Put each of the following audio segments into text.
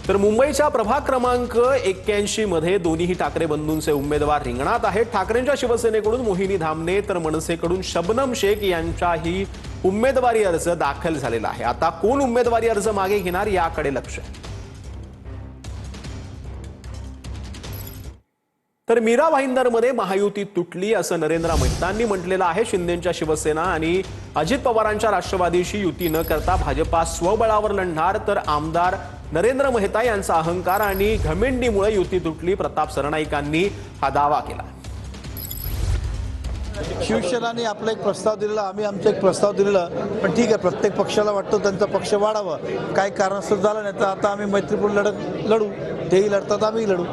तर मुंबईच्या प्रभाग क्रमांक 81 मध्ये दोन्ही ठाकरे बंधूंचे उमेदवार रिंगणात आहेत। ठाकरेंच्या शिवसेनेकडून मोहिनी धामणे तर मनसेकडून शबनम शेख यांचाही उमेदवारी अर्ज दाखल झालेला आहे। आता कोण उमेदवारी अर्ज मागे घेणार याकडे लक्ष आहे। तर मीरा भाईंदरमध्ये महायुती तुटली असं नरेंद्र मेहतांनी म्हटलेलं आहे। शिंदेंच्या शिवसेना आणि अजित पवारांच्या राष्ट्रवादीशी युती न करता भाजपा स्वबळावर लढणार, तर आमदार नरेंद्र मेहता यांचा अहंकार आणि घमेंडीमुळे युती तुटली, प्रताप सरनाईकांनी हा दावा केला। शिवसेनाने आपला एक प्रस्ताव दिलेला, आम्ही आमचा एक प्रस्ताव दिलेला, पण ठीक आहे, प्रत्येक पक्षाला वाटतं त्यांचा पक्ष वाढावा, काही कारणास्तव झालं नाही तर आता आम्ही मैत्रीपूर्ण लढत लढू, तेही लढतात आम्ही लढू।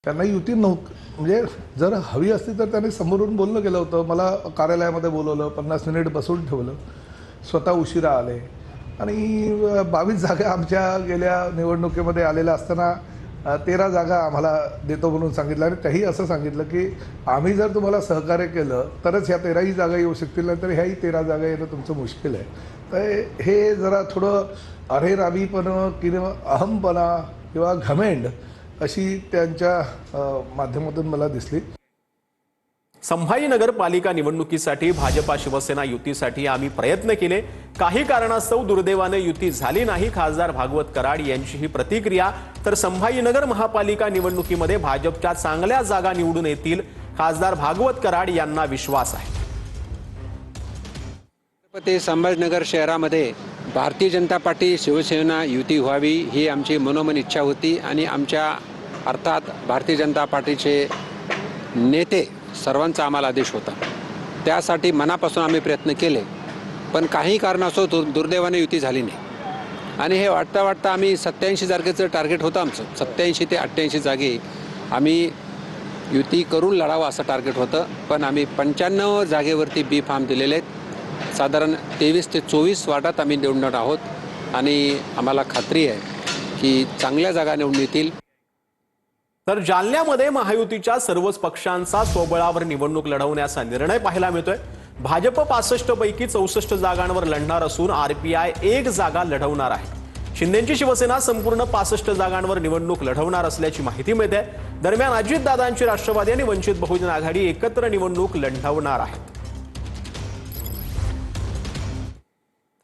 त्यांना युती नव्हती, म्हणजे जर हवी असती तर त्यांनी समोरून बोलणं केलं होतं। मला कार्यालयामध्ये बोलवलं, 50 मिनिट बसून ठेवलं, स्वतः उशिरा आले आणि 22 जागा आमच्या गेल्या निवडणुकीमध्ये आलेल्या असताना 13 जागा आम्हाला देतो म्हणून सांगितलं आणि त्याही असं सांगितलं की आम्ही जर तुम्हाला सहकार्य केलं तरच ह्या 13ही जागा येऊ शकतील, नंतर ह्याही 13 जागा येणं तुमचं मुश्किल आहे। तर हे जरा थोडं अरेरावीपणा किंवा अहमपणा किंवा घमेंड अशी त्यांच्या माध्यमातून मला दिसली। संभाजीनगर पालिका निवडणुकीसाठी भाजपा शिवसेना युतीसाठी आम्ही प्रयत्न केले, काही कारणास्तव दुर्दैवाने युती झाली नाही, खासदार भागवत कराड यांची ही प्रतिक्रिया। तर संभाजीनगर महापालिका निवडणुकीमध्ये भाजपच्या चांगल्या जागा निवडून येतील, खासदार भागवत कराड यांना विश्वास आहे। छत्रपती संभाजीनगर शहरामध्ये भारतीय जनता पार्टी शिवसेना युती व्हावी ही आमची मनोमन इच्छा होती आणि आमच्या अर्थात भारतीय जनता पार्टीचे नेते सर्वांचा आम्हाला आदेश होता, त्यासाठी मनापासून आम्ही प्रयत्न केले, पण काही कारणास्तव दुर्दैवाने युती झाली नाही आणि हे वाटता आम्ही 87 जागेचं टार्गेट होतं आमचं, 87 ते 88 जागे आम्ही युती करून लढावं असं टार्गेट होतं, पण आम्ही 95 जागेवरती बी फार्म दिलेले आहेत। साधारण 23 ते 24 वार्डात आम्ही निवडणार आहोत आणि आम्हाला खात्री आहे की चांगल्या जागा निवडून येतील। तर जालन्यामध्ये महायुतीच्या सर्वच पक्षांचा स्वबळावर निवडणूक लढवण्याचा निर्णय पाहायला मिळतोय। भाजप 65 पैकी 64 जागांवर लढणार असून आरपीआय 1 जागा लढवणार आहे। शिंदेंची शिवसेना संपूर्ण 65 जागांवर निवडणूक लढवणार असल्याची माहिती मिळते। दरम्यान अजितदादांची राष्ट्रवादी आणि वंचित बहुजन आघाडी एकत्र निवडणूक लढवणार आहेत।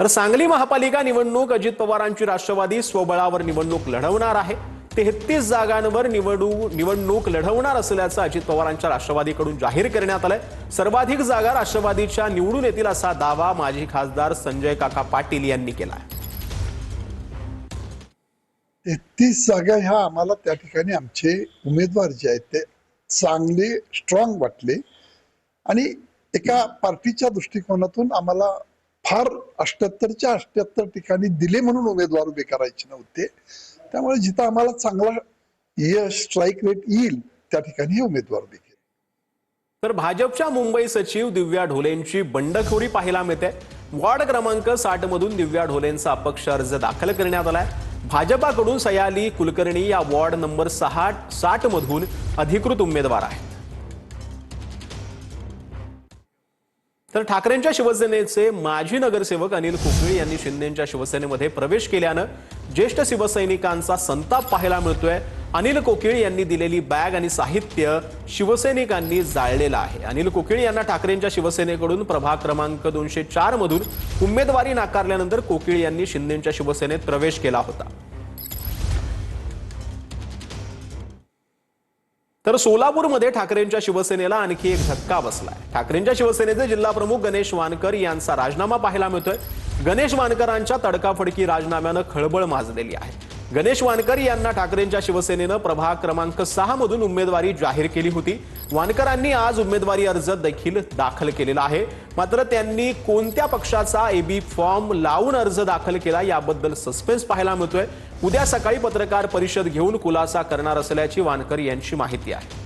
तर सांगली महापालिका निवडणूक अजित पवारांची राष्ट्रवादी स्वबळावर निवडणूक लढवणार आहे। 33 जागांवर निवडणूक लढवणार असल्याचं अजित पवारांच्या राष्ट्रवादीकडून जाहीर करण्यात आलंय। सर्वाधिक जागा राष्ट्रवादीच्या निवडून येतील असा दावा माजी खासदार संजय काका पाटील यांनी केला आहे। 33 जागा ह्या आम्हाला त्या ठिकाणी आमचे उमेदवार जे आहेत ते चांगले स्ट्रॉंग वाटले आणि एका पार्टीच्या दृष्टिकोनातून आम्हाला फार 78च्या 78 ठिकाणी दिले म्हणून उमेदवार उभे करायचे नव्हते, त्यामुळे जिथं आम्हाला चांगला यश स्ट्राईक रेट येईल त्या ठिकाणी हे उमेदवार उभे केले। तर भाजपच्या मुंबई सचिव दिव्या ढोलेंची बंडखोरी पाहायला मिळते। वॉर्ड क्रमांक 60 मधून दिव्या ढोलेंचा अपक्ष अर्ज दाखल करण्यात आलाय। भाजपाकडून सयाली कुलकर्णी या वॉर्ड नंबर 60 मधून अधिकृत उमेदवार आहेत। तर ठाकरेंच्या शिवसेनेचे माजी नगरसेवक अनिल कोकिळ यांनी शिंदेंच्या शिवसेनेमध्ये प्रवेश केल्यानं ज्येष्ठ शिवसैनिकांचा संताप पाहायला मिळतोय। अनिल कोकिळ यांनी दिलेली बॅग आणि साहित्य शिवसैनिकांनी जाळलेलं आहे। अनिल कोकिळ यांना ठाकरेंच्या शिवसेनेकडून प्रभाग क्रमांक 204 मधून उमेदवारी नाकारल्यानंतर कोकिळ यांनी शिंदेंच्या शिवसेनेत प्रवेश केला होता। तर सोलापूरमध्ये ठाकरेंच्या शिवसेनेला आणखी एक धक्का बसलाय। ठाकरेंच्या शिवसेनेचे जिल्हा प्रमुख गणेश वानकर यांचा राजीनामा पाहायला मिळतोय। गणेश वानकरांच्या तडकाफडकी राजीनाम्यानं खळबळ माजलेली आहे। गणेश वानकर यांना ठाकरेंच्या शिवसेनेनं प्रभाग क्रमांक 6 मधून उमेदवारी जाहीर केली होती। वानकरांनी आज उमेदवारी अर्ज देखील दाखल केलेला आहे, मात्र त्यांनी कोणत्या पक्षाचा एबी फॉर्म लावून अर्ज दाखल केला याबद्दल सस्पेन्स पाहायला मिळतोय। उद्या सकाळी पत्रकार परिषद घेऊन खुलासा करणार असल्याची वानकर यांची माहिती आहे।